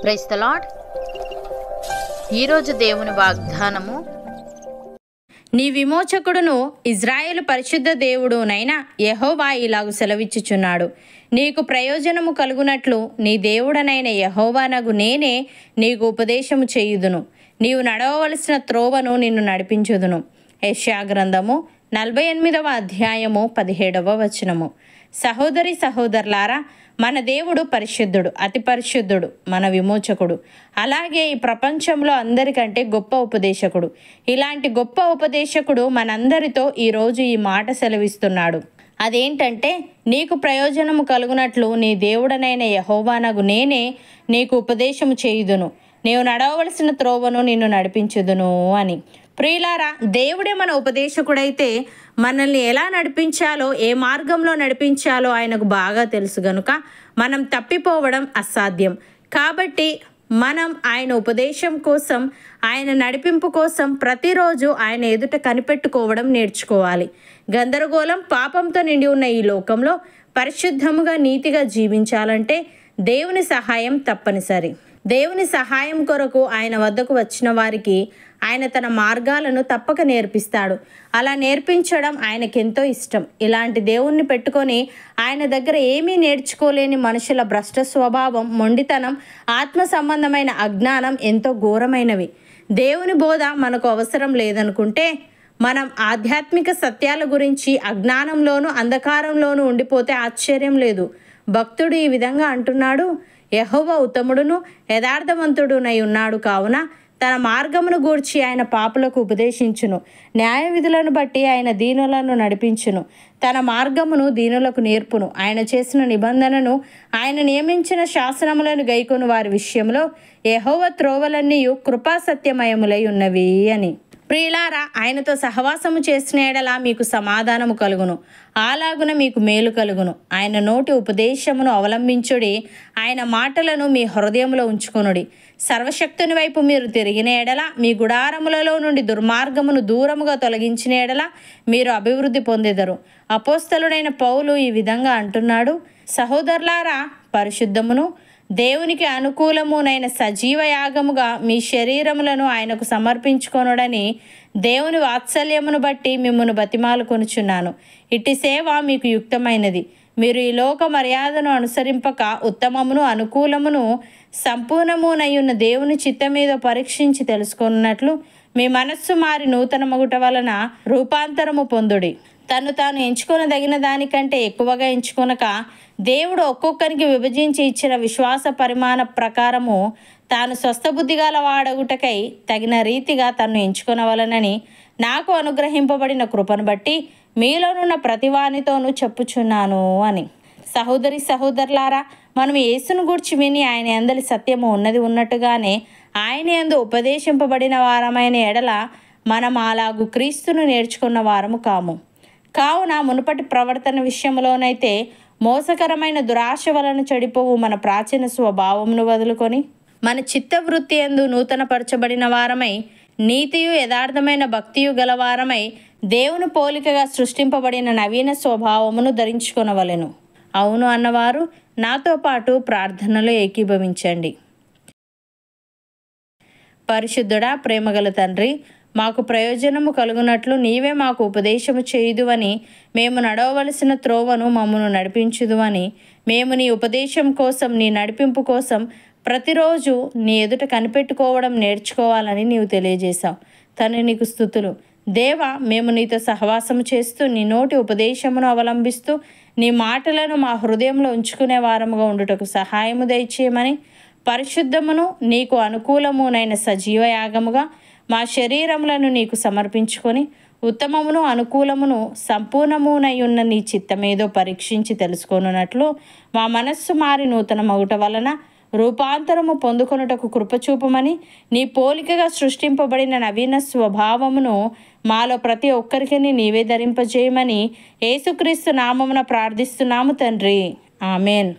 Praise the lord. ఈరోజు దేవుని వాగ్దానము, నీ విమోచకుడును ఇజ్రాయేలు పరిశుద్ధ దేవుడునైన యెహోవా ఇలాగు సెలవిచ్చుచున్నాడు. నీకు ప్రయోజనము కలుగునట్లు నీ దేవుడనైన యెహోవానగు నేనే నీకు ఉపదేశము చేయుదును. నీవు నడవవలసిన త్రోవను నిన్ను నడిపించుదును. యెషయా గ్రంథము 48వ అధ్యాయము 17వ వచనము. సహోదరి సహోదరులారా, మన దేవుడు పరిశుద్ధుడు, అతి పరిశుద్ధుడు, మన విమోచకుడు. అలాగే ఈ ప్రపంచంలో అందరికంటే గొప్ప ఉపదేశకుడు. ఇలాంటి గొప్ప ఉపదేశకుడు మనందరితో ఈరోజు ఈ మాట సెలవిస్తున్నాడు. అదేంటంటే, నీకు ప్రయోజనము కలుగునట్లు నీ దేవుడనైన యెహోవానగు నేనే నీకు ఉపదేశము చేయుదును. నీవు నడవవలసిన త్రోవను నిన్ను నడిపించుదును అని. ప్రియులారా, దేవుడే మన ఉపదేశకుడైతే మనల్ని ఎలా నడిపించాలో, ఏ మార్గంలో నడిపించాలో ఆయనకు బాగా తెలుసు గనుక మనం తప్పిపోవడం అసాధ్యం. కాబట్టి మనం ఆయన ఉపదేశం కోసం, ఆయన నడిపింపు కోసం ప్రతిరోజు ఆయన ఎదుట కనిపెట్టుకోవడం నేర్చుకోవాలి. గందరగోళం, పాపంతో నిండి ఉన్న ఈ లోకంలో పరిశుద్ధముగా, నీతిగా జీవించాలంటే దేవుని సహాయం తప్పనిసరి. దేవుని సహాయం కొరకు ఆయన వద్దకు వచ్చిన వారికి ఆయన తన మార్గాలను తప్పక నేర్పిస్తాడు. అలా నేర్పించడం ఆయనకెంతో ఇష్టం. ఇలాంటి దేవుణ్ణి పెట్టుకొని ఆయన దగ్గర ఏమీ నేర్చుకోలేని మనుషుల భ్రష్ట స్వభావం, మొండితనం, ఆత్మ సంబంధమైన అజ్ఞానం ఎంతో ఘోరమైనవి. దేవుని బోధ మనకు అవసరం లేదనుకుంటే మనం ఆధ్యాత్మిక సత్యాల గురించి అజ్ఞానంలోనూ అంధకారంలోనూ ఉండిపోతే ఆశ్చర్యం లేదు. భక్తుడు ఈ విధంగా అంటున్నాడు, యెహోవా ఉత్తముడును యథార్థవంతుడునై ఉన్నాడు కావున తన మార్గమును గూర్చి ఆయన పాపులకు ఉపదేశించును. న్యాయ విధులను బట్టి ఆయన దీనులను నడిపించును. తన మార్గమును దీనులకు నేర్పును. ఆయన చేసిన నిబంధనను, ఆయన నియమించిన శాసనములను గైకొను వారి విషయంలో యెహోవా త్రోవలన్నీ కృపాసత్యమయములై ఉన్నవి అని. ప్రియులారా, ఆయనతో సహవాసము చేసిన ఎడల మీకు సమాధానము కలుగును, అలాగున మీకు మేలు కలుగును. ఆయన నోటి ఉపదేశమును అవలంబించుడి, ఆయన మాటలను మీ హృదయంలో ఉంచుకొనుడి. సర్వశక్తుని వైపు మీరు తిరిగిన ఎడల, మీ గుడారములలో నుండి దుర్మార్గమును దూరముగా తొలగించిన ఎడల మీరు అభివృద్ధి పొందెదరు. అపోస్తలుడైన పౌలు ఈ విధంగా అంటున్నాడు, సహోదరులారా, పరిశుద్ధమును దేవునికి అనుకూలమునైన సజీవ యాగముగా మీ శరీరములను ఆయనకు సమర్పించుకొనుడని దేవుని వాత్సల్యమును బట్టి మిమ్మును బతిమాలుకొనుచున్నాను. ఇట్టి సేవ మీకు యుక్తమైనది. మీరు ఈ లోక మర్యాదను అనుసరింపక ఉత్తమమును అనుకూలమును సంపూర్ణమునయ్యున్న దేవుని చిత్తమేదో పరీక్షించి తెలుసుకున్నట్లు మీ మనస్సు మారి నూతన మగుట వలన రూపాంతరము పొందుడి. తను తాను ఎంచుకొనదగిన దానికంటే ఎక్కువగా ఎంచుకొనక, దేవుడు ఒక్కొక్కరికి విభజించి ఇచ్చిన విశ్వాస పరిమాణ ప్రకారము తాను స్వస్థబుద్ధి గల వాడగుటకై తగిన రీతిగా తను ఎంచుకొనవలనని నాకు అనుగ్రహింపబడిన కృపను బట్టి మీలోనున్న ప్రతివానితోనూ చెప్పుచున్నాను అని. సహోదరి సహోదరులారా, మనం యేసును గూర్చి విని ఆయన యందలి సత్యము ఉన్నది ఉన్నట్టుగానే ఆయన యందు ఉపదేశింపబడిన వారమైన ఎడల మనం అలాగు క్రీస్తును నేర్చుకున్న వారము కాము. కావున మునుపటి ప్రవర్తన విషయంలోనైతే మోసకరమైన దురాశ వలన చెడిపోవు మన ప్రాచీన స్వభావమును వదులుకొని మన చిత్తవృత్తి యందు నూతనపరచబడిన వారమై, నీతియు యథార్థమైన భక్తియు గలవారమై దేవుని పోలికగా సృష్టింపబడిన నవీన స్వభావమును ధరించుకొనవలెను. అవును అన్నవారు నాతో పాటు ప్రార్థనలో ఏకీభవించండి. పరిశుద్ధుడా, ప్రేమగల తండ్రి, మాకు ప్రయోజనము కలుగునట్లు నీవే మాకు ఉపదేశము చేయుదువని, మేము నడవవలసిన త్రోవను మమ్మను నడిపించుదువని, మేము నీ ఉపదేశం కోసం, నీ నడిపింపు కోసం ప్రతిరోజు నీ ఎదుట కనిపెట్టుకోవడం నేర్చుకోవాలని నీవు తెలియజేశావు. తండ్రి, నీకు స్తుతులు. దేవా, మేము నీతో సహవాసము చేస్తూ నీ నోటి ఉపదేశమును అవలంబిస్తూ నీ మాటలను మా హృదయంలో ఉంచుకునే వారముగా ఉండుటకు సహాయము దయచేయమని, పరిశుద్ధమును నీకు అనుకూలమునైన సజీవ యాగముగా మా శరీరములను నీకు సమర్పించుకొని ఉత్తమమును అనుకూలమును సంపూర్ణమునై ఉన్న నీ చిత్తమేదో పరీక్షించి తెలుసుకొనున్నట్లు మా మనస్సు మారి నూతన మగుట వలన రూపాంతరము పొందుకొనుటకు కృపచూపమని, నీ పోలికగా సృష్టింపబడిన నవీన స్వభావమును మాలో ప్రతి ఒక్కరికి నీవే ధరింపజేయమని యేసుక్రీస్తు నామమున ప్రార్థిస్తున్నాము తండ్రి. ఆమెన్.